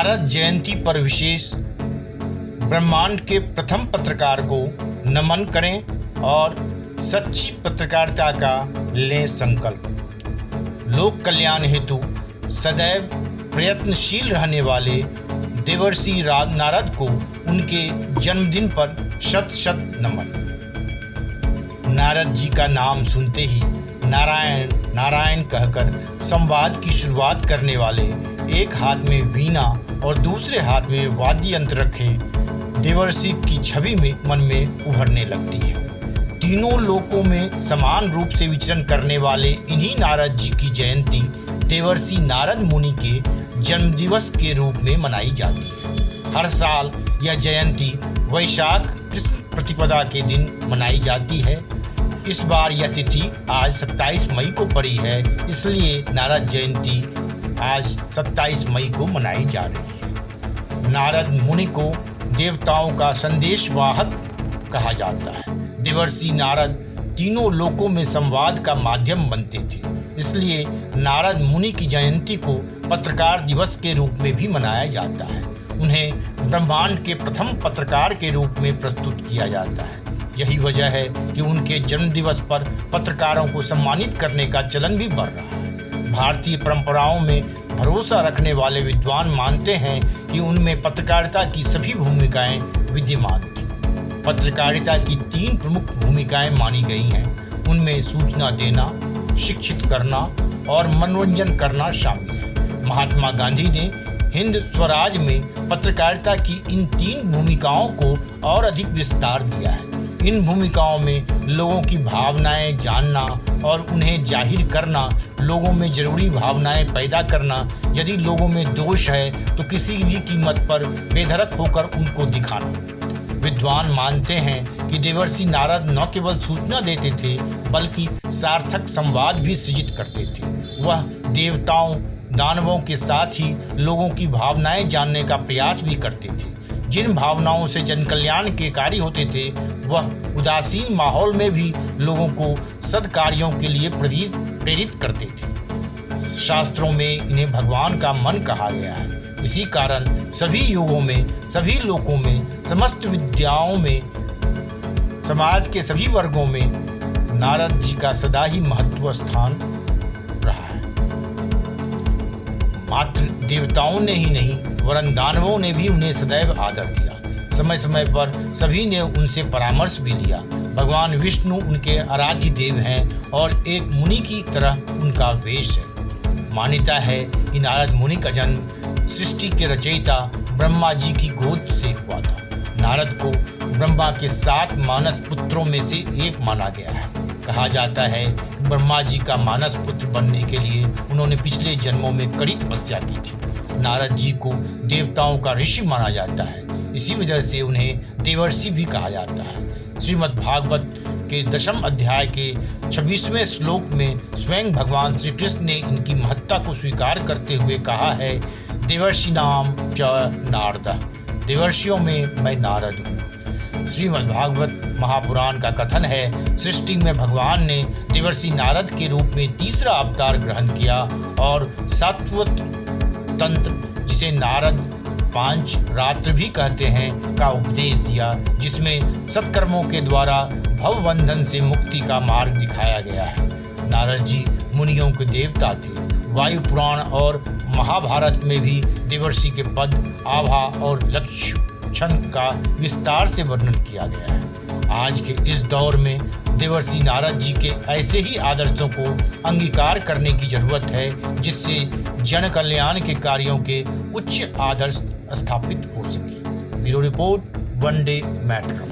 नारद जयंती पर विशेष ब्रह्मांड के प्रथम पत्रकार को नमन करें और सच्ची पत्रकारिता का लें संकल्प। लोक कल्याण हेतु सदैव प्रयत्नशील रहने वाले देवर्षि नारद को उनके जन्मदिन पर शत शत नमन। नारद जी का नाम सुनते ही नारायण नारायण कहकर संवाद की शुरुआत करने वाले, एक हाथ में वीणा और दूसरे हाथ में वाद्य यंत्र रखे देवर्षि की छवि में मन में उभरने लगती है। तीनों लोकों में समान रूप से विचरण करने वाले इन्हीं नारद जी की जयंती देवर्षि नारद मुनि के जन्मदिवस के रूप में मनाई जाती है। हर साल यह जयंती वैशाख कृष्ण प्रतिपदा के दिन मनाई जाती है। इस बार यह तिथि आज 27 मई को पड़ी है, इसलिए नारद जयंती आज 27 मई को मनाई जा रही है। नारद मुनि को देवताओं का संदेशवाहक कहा जाता है। देवर्षि नारद तीनों लोकों में संवाद का माध्यम बनते थे, इसलिए नारद मुनि की जयंती को पत्रकार दिवस के रूप में भी मनाया जाता है। उन्हें ब्रह्मांड के प्रथम पत्रकार के रूप में प्रस्तुत किया जाता है। यही वजह है कि उनके जन्मदिवस पर पत्रकारों को सम्मानित करने का चलन भी बढ़ रहा है। भारतीय परंपराओं में भरोसा रखने वाले विद्वान मानते हैं कि उनमें पत्रकारिता की सभी भूमिकाएं विद्यमान थी। पत्रकारिता की 3 प्रमुख भूमिकाएं मानी गई हैं। उनमें सूचना देना, शिक्षित करना और मनोरंजन करना शामिल है। महात्मा गांधी ने हिंद स्वराज में पत्रकारिता की इन 3 भूमिकाओं को और अधिक विस्तार दिया है। इन भूमिकाओं में लोगों की भावनाएं जानना और उन्हें जाहिर करना, लोगों में जरूरी भावनाएं पैदा करना, यदि लोगों में दोष है तो किसी भी कीमत पर बेधड़क होकर उनको दिखाना। विद्वान मानते हैं कि देवर्षि नारद न केवल सूचना देते थे बल्कि सार्थक संवाद भी सृजित करते थे। वह देवताओं दानवों के साथ ही लोगों की भावनाएं जानने का प्रयास भी करते थे। जिन भावनाओं से जनकल्याण के कार्य होते थे वह उदासीन माहौल में भी लोगों को सद्कार्यों के लिए प्रेरित करते थे। शास्त्रों में इन्हें भगवान का मन कहा गया है। इसी कारण सभी युगों में, सभी लोकों में, समस्त विद्याओं में, समाज के सभी वर्गों में नारद जी का सदा ही महत्व स्थान रहा है। मात्र देवताओं ने ही नहीं वरन दानवों ने भी उन्हें सदैव आदर दिया। समय समय पर सभी ने उनसे परामर्श भी लिया। भगवान विष्णु उनके आराध्य देव हैं और एक मुनि की तरह उनका वेश है। मान्यता है कि नारद मुनि का जन्म सृष्टि के रचयिता ब्रह्मा जी की गोद से हुआ था। नारद को ब्रह्मा के 7 मानस पुत्रों में से एक माना गया है। कहा जाता है कि ब्रह्मा जी का मानस पुत्र बनने के लिए उन्होंने पिछले जन्मों में कड़ी तपस्या की थी। नारद जी को देवताओं का ऋषि माना जाता है, इसी वजह से उन्हें देवर्षि भी कहा जाता है। श्रीमद् भागवत के 10वें अध्याय के 26वें श्लोक में स्वयं भगवान श्री कृष्ण ने इनकी महत्ता को स्वीकार करते हुए कहा है, देवर्षि नाम च नारद, देवर्षियों में मैं नारद हूँ। श्रीमद् भागवत महापुराण का कथन है, सृष्टि में भगवान ने देवर्षि नारद के रूप में तीसरा अवतार ग्रहण किया और सात्वत तंत्र, जिसे नारद 5 रात्र भी कहते हैं, का उपदेश दिया, जिसमें सत्कर्मों के द्वारा भवबंधन से मुक्ति का मार्ग दिखाया गया है। नारद जी मुनियों के देवता थे। वायु पुराण और महाभारत में भी देवर्षि के पद, आभा और लक्षण का विस्तार से वर्णन किया गया है। आज के इस दौर में देवर्षि नारद जी के ऐसे ही आदर्शों को अंगीकार करने की जरूरत है, जिससे जन कल्याण के कार्यों के उच्च आदर्श स्थापित हो सके। Bureau report, one day matter.